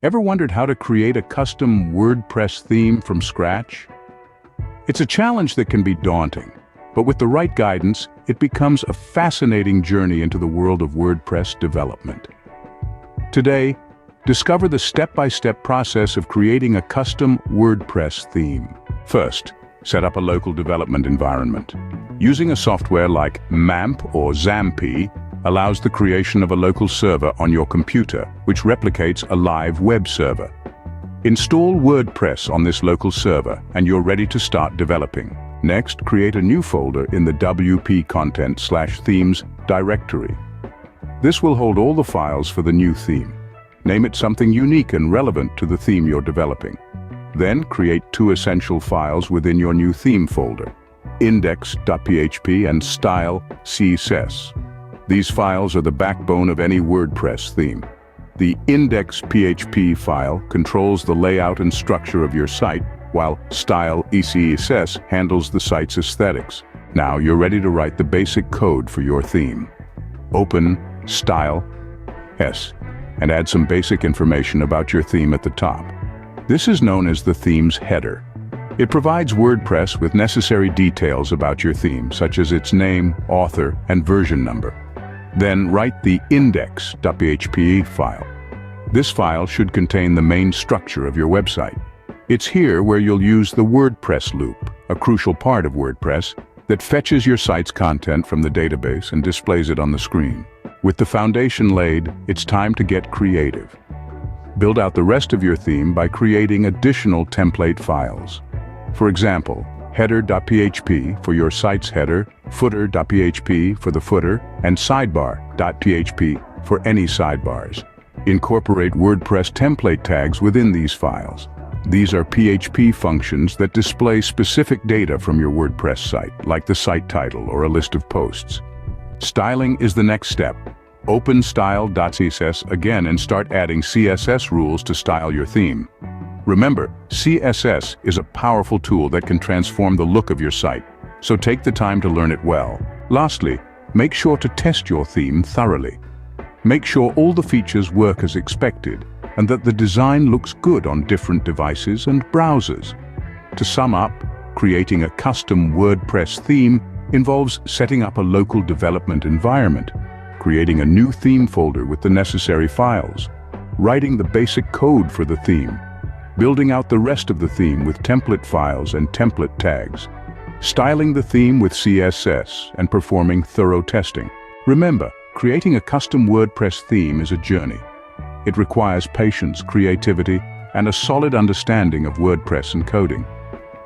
Ever wondered how to create a custom WordPress theme from scratch? It's a challenge that can be daunting, but with the right guidance, it becomes a fascinating journey into the world of WordPress development. Today, discover the step-by-step process of creating a custom WordPress theme. First, set up a local development environment. Using a software like MAMP or XAMPP allows the creation of a local server on your computer, which replicates a live web server. Install WordPress on this local server, and you're ready to start developing. Next, create a new folder in the WP Content/Themes directory. This will hold all the files for the new theme. Name it something unique and relevant to the theme you're developing. Then, create two essential files within your new theme folder: index.php and style.css. These files are the backbone of any WordPress theme. The index.php file controls the layout and structure of your site, while style.css handles the site's aesthetics. Now you're ready to write the basic code for your theme. Open style.s and add some basic information about your theme at the top. This is known as the theme's header. It provides WordPress with necessary details about your theme, such as its name, author, and version number. Then write the index.php file. This file should contain the main structure of your website. It's here where you'll use the WordPress loop, a crucial part of WordPress that fetches your site's content from the database and displays it on the screen. With the foundation laid, it's time to get creative. Build out the rest of your theme by creating additional template files. For example, header.php for your site's header, footer.php for the footer, and sidebar.php for any sidebars. Incorporate WordPress template tags within these files. These are PHP functions that display specific data from your WordPress site, like the site title or a list of posts. Styling is the next step. Open style.css again and start adding CSS rules to style your theme. Remember, CSS is a powerful tool that can transform the look of your site, so take the time to learn it well. Lastly, make sure to test your theme thoroughly. Make sure all the features work as expected and that the design looks good on different devices and browsers. To sum up, creating a custom WordPress theme involves setting up a local development environment, creating a new theme folder with the necessary files, writing the basic code for the theme, building out the rest of the theme with template files and template tags, styling the theme with CSS, and performing thorough testing. Remember, creating a custom WordPress theme is a journey. It requires patience, creativity, and a solid understanding of WordPress and coding.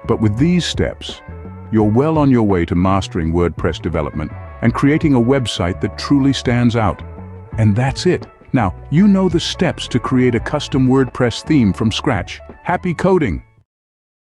But with these steps, you're well on your way to mastering WordPress development and creating a website that truly stands out. And that's it. Now, you know the steps to create a custom WordPress theme from scratch. Happy coding!